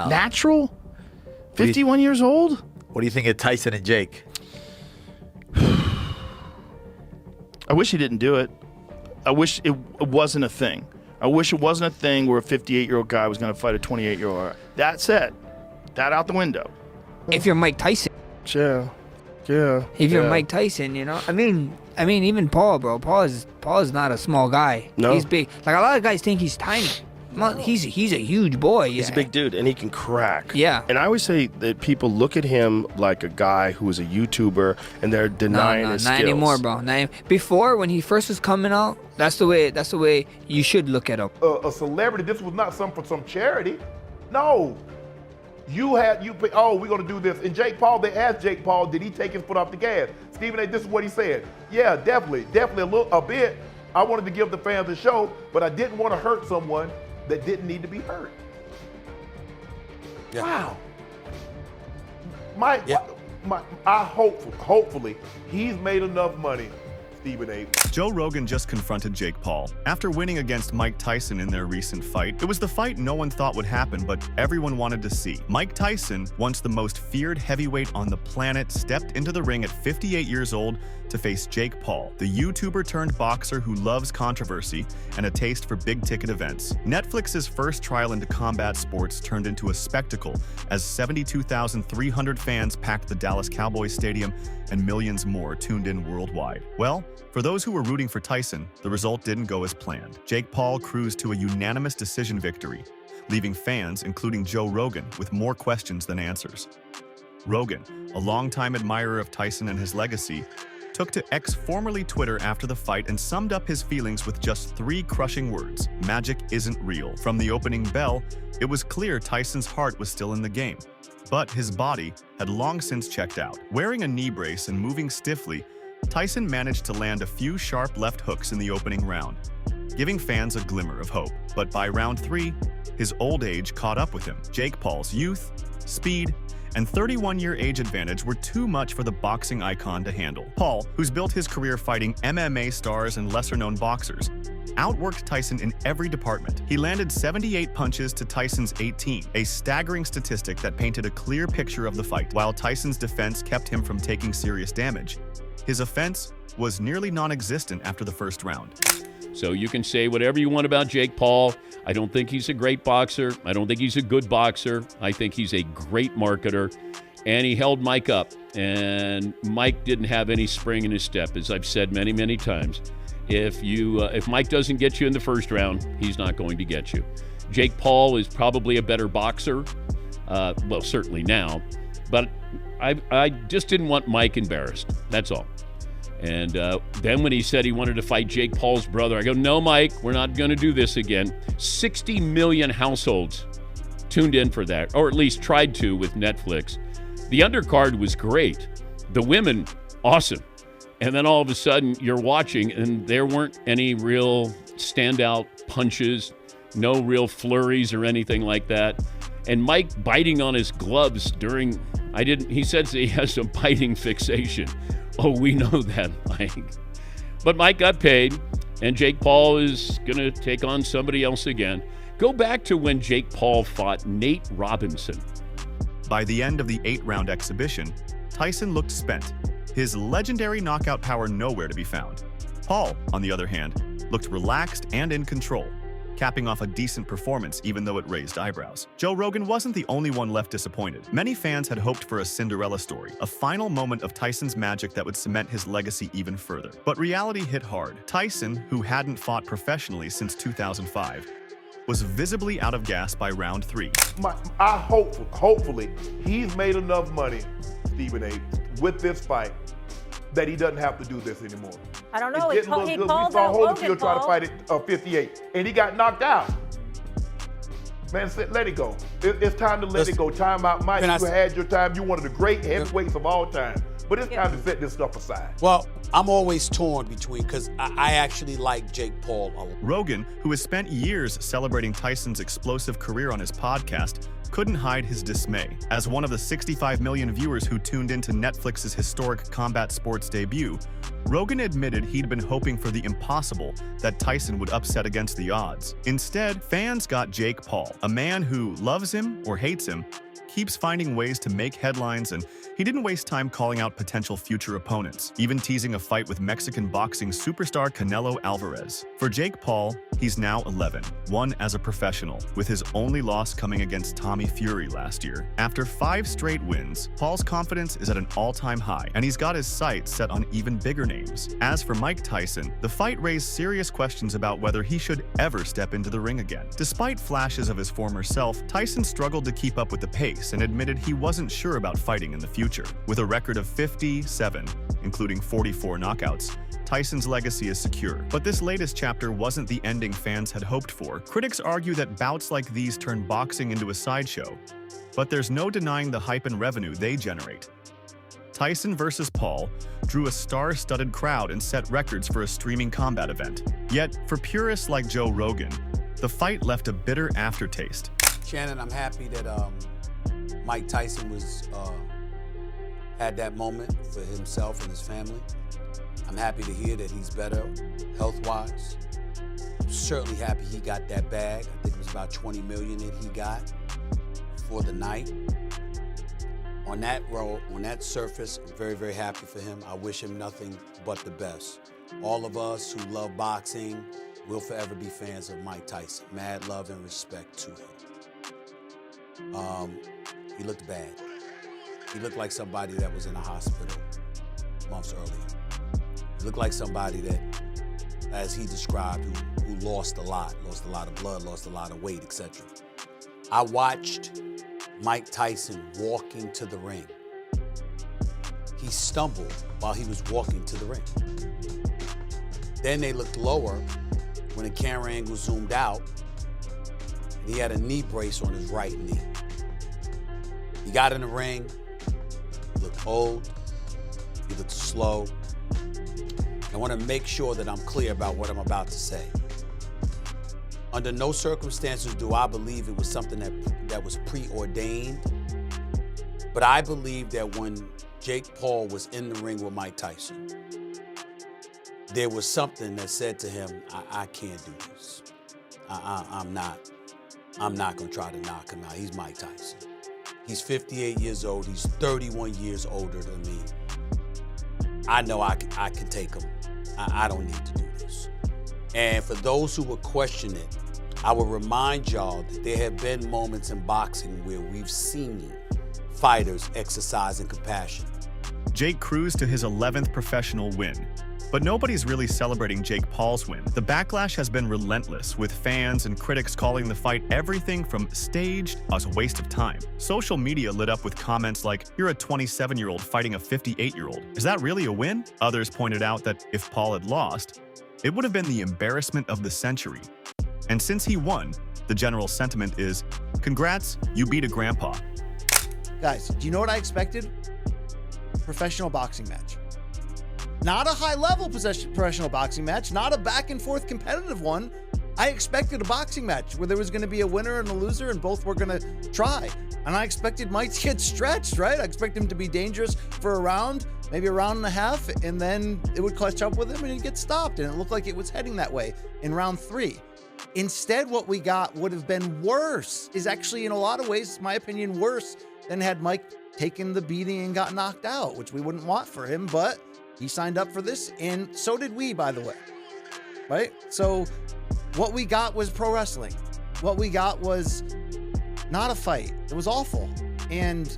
Natural? 51 years old? What do you think of Tyson and Jake? I wish he didn't do it. I wish it wasn't a thing. I wish it wasn't a thing where a 58-year-old guy was going to fight a 28-year-old. That said, that out the window. If you're Mike Tyson. Yeah. If you're Mike Tyson, you know. I mean, even Paul, bro. Paul is not a small guy. No. He's big. Like a lot of guys think he's tiny. Well, he's a huge boy. He's a big dude, and he can crack. Yeah. And I always say that people look at him like a guy who is a YouTuber, and they're denying his skills. Not anymore, bro. Before, when he first was coming out, that's the way you should look at him. A celebrity. This was not something for some charity. No. We're gonna do this. And Jake Paul, they asked Jake Paul, did he take his foot off the gas? Stephen A., this is what he said. Yeah, definitely a bit. I wanted to give the fans a show, but I didn't want to hurt someone that didn't need to be hurt. Yeah. Wow. Hopefully, he's made enough money, Stephen A. Joe Rogan just confronted Jake Paul after winning against Mike Tyson in their recent fight. It was the fight no one thought would happen, but everyone wanted to see. Mike Tyson, once the most feared heavyweight on the planet, stepped into the ring at 58 years old to face Jake Paul, the YouTuber turned boxer who loves controversy and a taste for big-ticket events. Netflix's first trial into combat sports turned into a spectacle as 72,300 fans packed the Dallas Cowboys Stadium and millions more tuned in worldwide. Well, for those who were rooting for Tyson, the result didn't go as planned. Jake Paul cruised to a unanimous decision victory, leaving fans, including Joe Rogan, with more questions than answers. Rogan, a longtime admirer of Tyson and his legacy, took to X, formerly Twitter, after the fight and summed up his feelings with just 3 crushing words: magic isn't real. From the opening bell, it was clear Tyson's heart was still in the game, but his body had long since checked out. Wearing a knee brace and moving stiffly, Tyson managed to land a few sharp left hooks in the opening round, giving fans a glimmer of hope. But by round 3, his old age caught up with him. Jake Paul's youth, speed, and 31-year age advantage were too much for the boxing icon to handle. Paul, who's built his career fighting MMA stars and lesser-known boxers, outworked Tyson in every department. He landed 78 punches to Tyson's 18, a staggering statistic that painted a clear picture of the fight. While Tyson's defense kept him from taking serious damage, his offense was nearly non-existent after the first round. So you can say whatever you want about Jake Paul. I don't think he's a great boxer. I don't think he's a good boxer. I think he's a great marketer. And he held Mike up. And Mike didn't have any spring in his step, as I've said many, many times. If Mike doesn't get you in the first round, he's not going to get you. Jake Paul is probably a better boxer. Well, certainly now. But I just didn't want Mike embarrassed. That's all. And then when he said he wanted to fight Jake Paul's brother, I go, no, Mike, we're not going to do this again. 60 million households tuned in for that, or at least tried to with Netflix. The undercard was great. The women, awesome. And then all of a sudden you're watching and there weren't any real standout punches, no real flurries or anything like that. And Mike biting on his gloves he says he has a biting fixation. Oh, we know that, Mike. But Mike got paid, and Jake Paul is going to take on somebody else again. Go back to when Jake Paul fought Nate Robinson. By the end of the 8-round exhibition, Tyson looked spent, his legendary knockout power nowhere to be found. Paul, on the other hand, looked relaxed and in control, capping off a decent performance even though it raised eyebrows. Joe Rogan wasn't the only one left disappointed. Many fans had hoped for a Cinderella story, a final moment of Tyson's magic that would cement his legacy even further. But reality hit hard. Tyson, who hadn't fought professionally since 2005, was visibly out of gas by round 3. Hopefully, he's made enough money, Stephen A., with this fight that he doesn't have to do this anymore. I don't know. It didn't look good. We saw Holyfield try to fight at 58, and he got knocked out. Man, let it go. It's time to let it go. Time out, Mike. You had your time. You're one of the great heavyweights of all time. But it's time to set this stuff aside. Well, I'm always torn between, because I actually like Jake Paul a lot. Rogan, who has spent years celebrating Tyson's explosive career on his podcast, couldn't hide his dismay. As one of the 65 million viewers who tuned into Netflix's historic combat sports debut, Rogan admitted he'd been hoping for the impossible, that Tyson would upset against the odds. Instead, fans got Jake Paul, a man who loves him or hates him, keeps finding ways to make headlines, and he didn't waste time calling out potential future opponents, even teasing a fight with Mexican boxing superstar Canelo Alvarez. For Jake Paul, he's now 11, one as a professional, with his only loss coming against Tommy Fury last year. After 5 straight wins, Paul's confidence is at an all-time high, and he's got his sights set on even bigger names. As for Mike Tyson, the fight raised serious questions about whether he should ever step into the ring again. Despite flashes of his former self, Tyson struggled to keep up with the pace and admitted he wasn't sure about fighting in the future. With a record of 57, including 44 knockouts, Tyson's legacy is secure. But this latest chapter wasn't the ending fans had hoped for. Critics argue that bouts like these turn boxing into a sideshow, but there's no denying the hype and revenue they generate. Tyson versus Paul drew a star-studded crowd and set records for a streaming combat event. Yet, for purists like Joe Rogan, the fight left a bitter aftertaste. Shannon, I'm happy that Mike Tyson had that moment for himself and his family. I'm happy to hear that he's better health-wise. I'm certainly happy he got that bag. I think it was about $20 million that he got for the night. On that surface, I'm very, very happy for him. I wish him nothing but the best. All of us who love boxing will forever be fans of Mike Tyson. Mad love and respect to him. He looked bad. He looked like somebody that was in a hospital months earlier. He looked like somebody that, as he described, who lost a lot of blood, lost a lot of weight, etc. I watched Mike Tyson walking to the ring. He stumbled while he was walking to the ring. Then they looked lower when the camera angle zoomed out, and he had a knee brace on his right knee. He got in the ring, he looked old, he looked slow. I want to make sure that I'm clear about what I'm about to say. Under no circumstances do I believe it was something that was preordained, but I believe that when Jake Paul was in the ring with Mike Tyson, there was something that said to him, I can't do this. I'm not gonna try to knock him out. He's Mike Tyson. He's 58 years old. He's 31 years older than me. I know I can take him. I don't need to do this. And for those who would question it, I will remind y'all that there have been moments in boxing where we've seen fighters exercising compassion. Jake cruised to his 11th professional win. But nobody's really celebrating Jake Paul's win. The backlash has been relentless, with fans and critics calling the fight everything from staged as a waste of time. Social media lit up with comments like, "You're a 27-year-old fighting a 58-year-old. Is that really a win?" Others pointed out that if Paul had lost, it would have been the embarrassment of the century. And since he won, the general sentiment is, "Congrats, you beat a grandpa." Guys, do you know what I expected? Professional boxing match. Not a high-level professional boxing match, not a back-and-forth competitive one. I expected a boxing match where there was going to be a winner and a loser, and both were going to try. And I expected Mike to get stretched, right? I expect him to be dangerous for a round, maybe a round and a half, and then it would catch up with him and he'd get stopped. And it looked like it was heading that way in round 3. Instead, what we got would have been worse, is actually in a lot of ways, my opinion, worse than had Mike taken the beating and got knocked out, which we wouldn't want for him, but he signed up for this, and so did we, by the way, right? So what we got was pro wrestling. What we got was not a fight. It was awful. And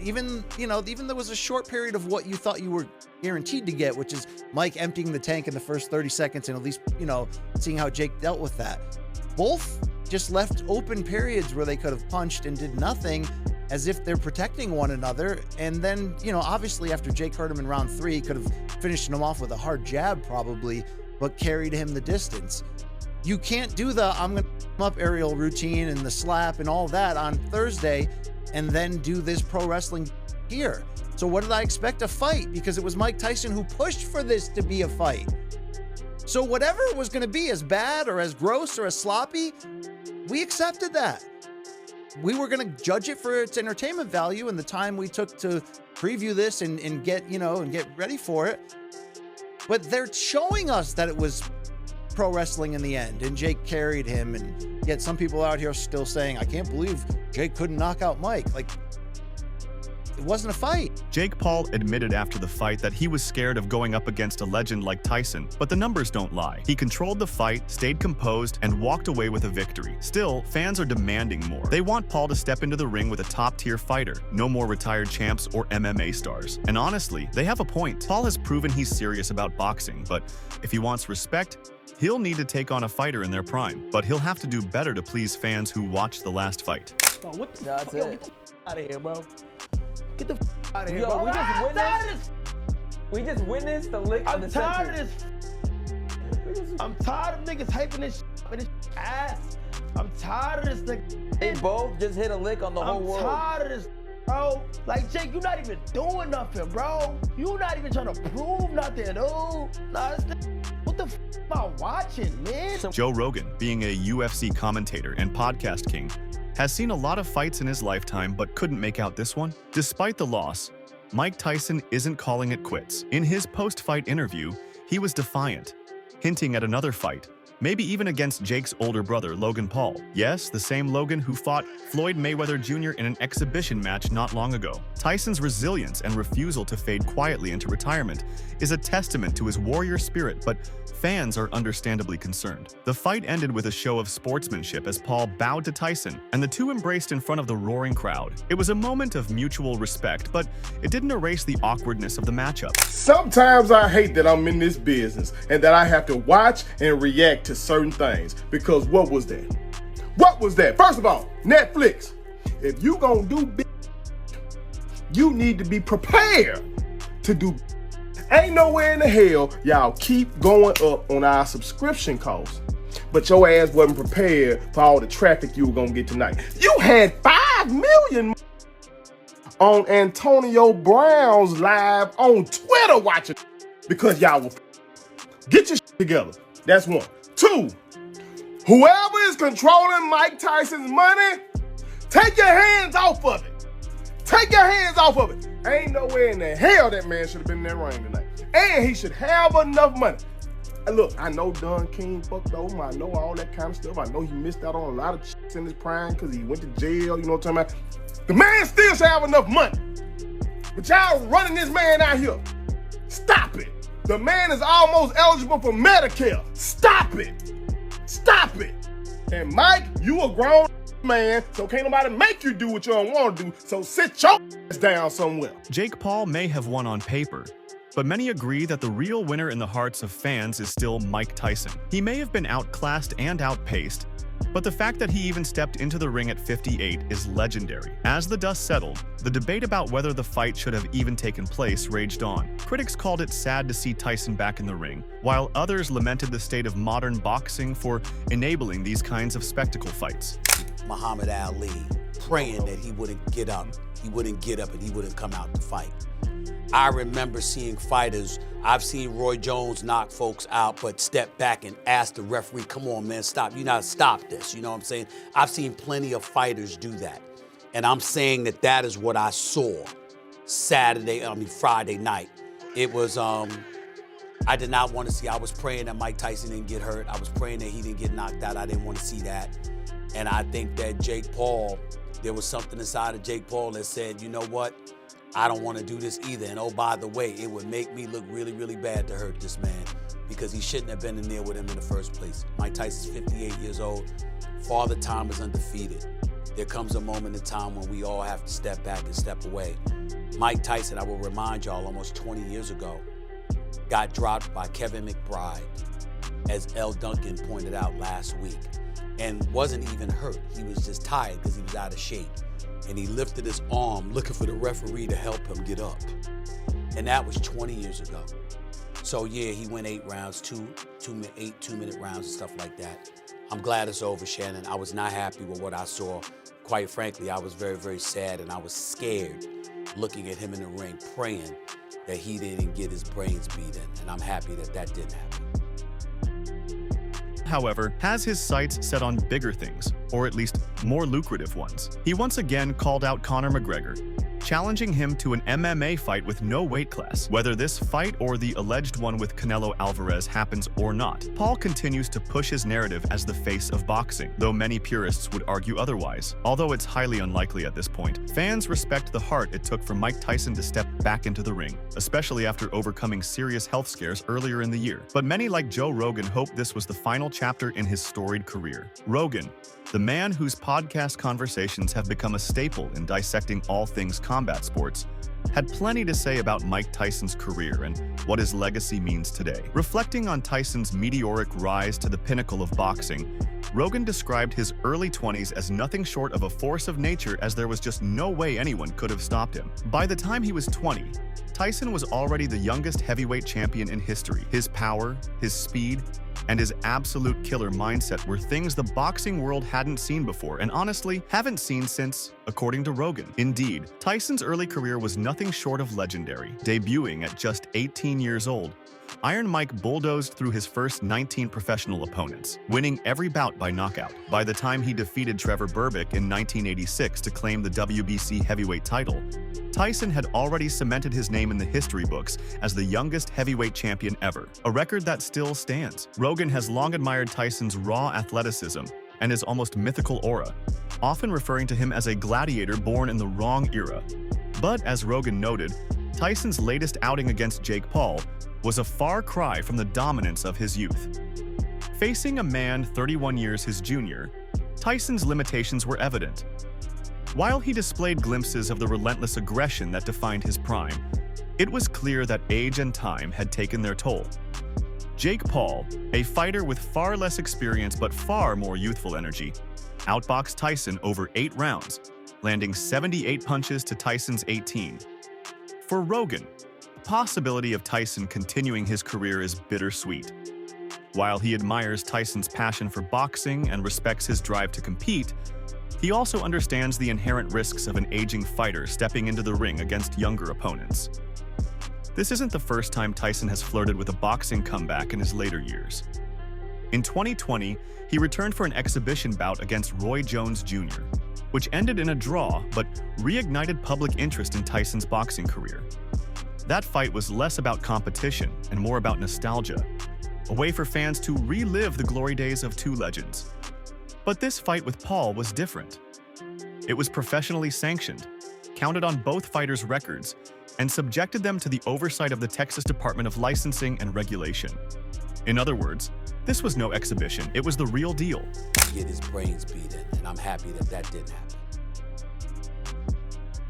even there was a short period of what you thought you were guaranteed to get, which is Mike emptying the tank in the first 30 seconds and at least, seeing how Jake dealt with that. Both just left open periods where they could have punched and did nothing, as if they're protecting one another. And then, obviously after Jake hurt him in round 3, he could have finished him off with a hard jab probably, but carried him the distance. You can't do the I'm going to up aerial routine and the slap and all that on Thursday and then do this pro wrestling here. So what did I expect? A fight, because it was Mike Tyson who pushed for this to be a fight. So whatever it was going to be, as bad or as gross or as sloppy, we accepted that. We were going to judge it for its entertainment value and the time we took to preview this and get, and get ready for it. But they're showing us that it was pro wrestling in the end, and Jake carried him, and yet some people out here are still saying, I can't believe Jake couldn't knock out Mike. Like, it wasn't a fight. Jake Paul admitted after the fight that he was scared of going up against a legend like Tyson, but the numbers don't lie. He controlled the fight, stayed composed, and walked away with a victory. Still, fans are demanding more. They want Paul to step into the ring with a top-tier fighter, no more retired champs or MMA stars. And honestly, they have a point. Paul has proven he's serious about boxing, but if he wants respect, he'll need to take on a fighter in their prime. But he'll have to do better to please fans who watched the last fight. Oh, what the That's Yo, it. get the out of here, bro. Get the out of here, Yo, bro. we just witnessed the lick of the century. I'm tired of this. I'm tired of niggas hyping this up and this ass. I'm tired of this nigga. They both just hit a lick on the whole world. I'm tired of this, bro. Like, Jake, you not even doing nothing, bro. You not even trying to prove nothing, dude. Nah, what the am I watching, man? Joe Rogan, being a UFC commentator and podcast king, has seen a lot of fights in his lifetime but couldn't make out this one. Despite the loss, Mike Tyson isn't calling it quits. In his post-fight interview, he was defiant, hinting at another fight, maybe even against Jake's older brother, Logan Paul. Yes, the same Logan who fought Floyd Mayweather Jr. in an exhibition match not long ago. Tyson's resilience and refusal to fade quietly into retirement is a testament to his warrior spirit, but fans are understandably concerned. The fight ended with a show of sportsmanship as Paul bowed to Tyson, and the two embraced in front of the roaring crowd. It was a moment of mutual respect, but it didn't erase the awkwardness of the matchup. Sometimes I hate that I'm in this business and that I have to watch and react to certain things, because what was that? What was that? First of all, Netflix, if you gonna do big, you need to be prepared to do. Ain't nowhere in the hell y'all keep going up on our subscription costs, but your ass wasn't prepared for all the traffic you were gonna get tonight. You had 5 million on Antonio Brown's live on Twitter watching because y'all were. Get your shit together. That's one. 2, whoever is controlling Mike Tyson's money, take your hands off of it. Take your hands off of it. Ain't nowhere in the hell that man should have been in that ring tonight. And he should have enough money. And look, I know Don King fucked over. I know all that kind of stuff. I know he missed out on a lot of chicks in his prime because he went to jail. You know what I'm talking about? The man still should have enough money. But y'all running this man out here. Stop it. The man is almost eligible for Medicare. Stop it. Stop it. And Mike, you a grown man, so can't nobody make you do what you don't want to do, so sit your ass down somewhere. Jake Paul may have won on paper, but many agree that the real winner in the hearts of fans is still Mike Tyson. He may have been outclassed and outpaced, but the fact that he even stepped into the ring at 58 is legendary. As the dust settled, the debate about whether the fight should have even taken place raged on. Critics called it sad to see Tyson back in the ring, while others lamented the state of modern boxing for enabling these kinds of spectacle fights. Muhammad Ali praying that he wouldn't get up, and he wouldn't come out to fight. I remember seeing fighters, I've seen Roy Jones knock folks out, but step back and ask the referee, come on, man, stop. You gotta stop this, you know what I'm saying? I've seen plenty of fighters do that. And I'm saying that that is what I saw Friday night. It was, I did not want to see, I was praying that Mike Tyson didn't get hurt. I was praying that he didn't get knocked out. I didn't want to see that. And I think that Jake Paul, there was something inside of Jake Paul that said, you know what? I don't want to do this either. And oh, by the way, it would make me look really, really bad to hurt this man because he shouldn't have been in there with him in the first place. Mike Tyson's 58 years old. Father Time is undefeated. There comes a moment in time when we all have to step back and step away. Mike Tyson, I will remind y'all, almost 20 years ago, got dropped by Kevin McBride, as L. Duncan pointed out last week, and wasn't even hurt. He was just tired because he was out of shape. And he lifted his arm looking for the referee to help him get up. And that was 20 years ago. So yeah, he went 8 rounds, 2-minute rounds and stuff like that. I'm glad it's over, Shannon. I was not happy with what I saw. Quite frankly, I was very, very sad and I was scared looking at him in the ring, praying that he didn't get his brains beaten. And I'm happy that that didn't happen. However, has his sights set on bigger things, or at least more lucrative ones. He once again called out Conor McGregor, challenging him to an MMA fight with no weight class. Whether this fight or the alleged one with Canelo Alvarez happens or not, Paul continues to push his narrative as the face of boxing, though many purists would argue otherwise. Although it's highly unlikely at this point, fans respect the heart it took for Mike Tyson to step back into the ring, especially after overcoming serious health scares earlier in the year. But many like Joe Rogan hope this was the final chapter in his storied career. Rogan, the man whose podcast conversations have become a staple in dissecting all things combat sports, had plenty to say about Mike Tyson's career and what his legacy means today. Reflecting on Tyson's meteoric rise to the pinnacle of boxing, Rogan described his early 20s as nothing short of a force of nature, as there was just no way anyone could have stopped him. By the time he was 20, Tyson was already the youngest heavyweight champion in history. His power, his speed, and his absolute killer mindset were things the boxing world hadn't seen before, and honestly, haven't seen since, according to Rogan. Indeed, Tyson's early career was nothing short of legendary. Debuting at just 18 years old, Iron Mike bulldozed through his first 19 professional opponents, winning every bout by knockout. By the time he defeated Trevor Berbick in 1986 to claim the WBC heavyweight title, Tyson had already cemented his name in the history books as the youngest heavyweight champion ever, a record that still stands. Rogan has long admired Tyson's raw athleticism and his almost mythical aura, often referring to him as a gladiator born in the wrong era. But as Rogan noted, Tyson's latest outing against Jake Paul was a far cry from the dominance of his youth. Facing a man 31 years his junior, Tyson's limitations were evident. While he displayed glimpses of the relentless aggression that defined his prime, it was clear that age and time had taken their toll. Jake Paul, a fighter with far less experience but far more youthful energy, outboxed Tyson over 8 rounds, landing 78 punches to Tyson's 18. For Rogan, the possibility of Tyson continuing his career is bittersweet. While he admires Tyson's passion for boxing and respects his drive to compete, he also understands the inherent risks of an aging fighter stepping into the ring against younger opponents. This isn't the first time Tyson has flirted with a boxing comeback in his later years. In 2020, he returned for an exhibition bout against Roy Jones Jr., which ended in a draw but reignited public interest in Tyson's boxing career. That fight was less about competition and more about nostalgia, a way for fans to relive the glory days of two legends. But this fight with Paul was different. It was professionally sanctioned, counted on both fighters' records, and subjected them to the oversight of the Texas Department of Licensing and Regulation. In other words, this was no exhibition, it was the real deal. Get his brains beaten, and I'm happy that that didn't happen.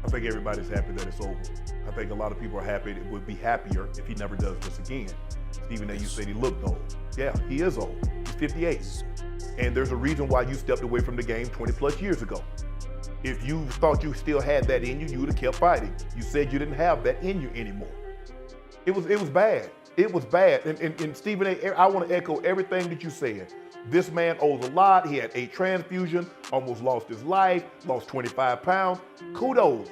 I think everybody's happy that it's over. I think a lot of people are happy, would be happier if he never does this again. Stephen A, you said he looked old. Yeah, he is old. He's 58. And there's a reason why you stepped away from the game 20 plus years ago. If you thought you still had that in you, you would have kept fighting. You said you didn't have that in you anymore. It was bad. It was bad. And Stephen A, I want to echo everything that you said. This man owes a lot. He had 8 transfusions, almost lost his life, lost 25 pounds. Kudos.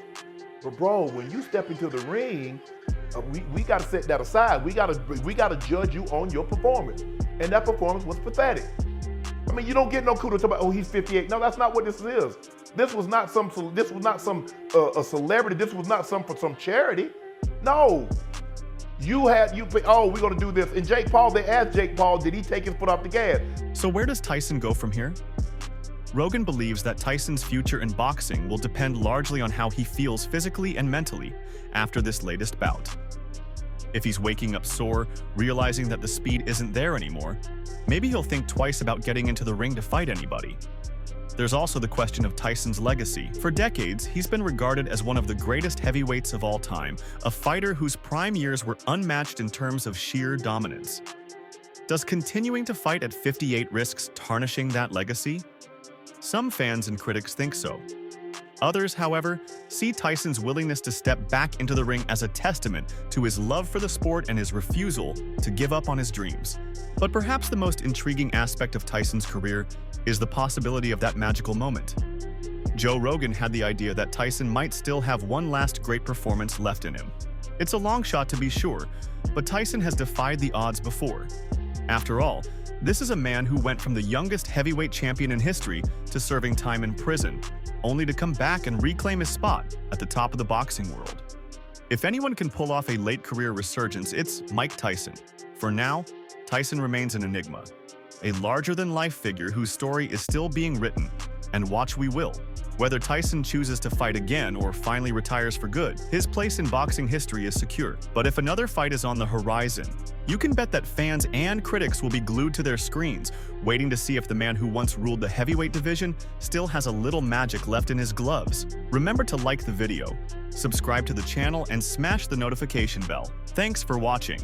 But bro, when you step into the ring, we got to set that aside. We got to judge you on your performance. And that performance was pathetic. I mean, you don't get no kudos about, oh, he's 58. No, that's not what this is. This was not some a celebrity. This was not for some charity. No. We're gonna do this. And Jake Paul, they asked Jake Paul, did he take his foot off the gas? So where does Tyson go from here? Rogan believes that Tyson's future in boxing will depend largely on how he feels physically and mentally after this latest bout. If he's waking up sore, realizing that the speed isn't there anymore, maybe he'll think twice about getting into the ring to fight anybody. There's also the question of Tyson's legacy. For decades, he's been regarded as one of the greatest heavyweights of all time, a fighter whose prime years were unmatched in terms of sheer dominance. Does continuing to fight at 58 risks tarnishing that legacy? Some fans and critics think so. Others, however, see Tyson's willingness to step back into the ring as a testament to his love for the sport and his refusal to give up on his dreams. But perhaps the most intriguing aspect of Tyson's career is the possibility of that magical moment. Joe Rogan had the idea that Tyson might still have one last great performance left in him. It's a long shot to be sure, but Tyson has defied the odds before. After all, this is a man who went from the youngest heavyweight champion in history to serving time in prison, only to come back and reclaim his spot at the top of the boxing world. If anyone can pull off a late career resurgence, it's Mike Tyson. For now, Tyson remains an enigma, a larger-than-life figure whose story is still being written, and watch we will. Whether Tyson chooses to fight again or finally retires for good, his place in boxing history is secure. But if another fight is on the horizon, you can bet that fans and critics will be glued to their screens, waiting to see if the man who once ruled the heavyweight division still has a little magic left in his gloves. Remember to like the video, subscribe to the channel, and smash the notification bell. Thanks for watching.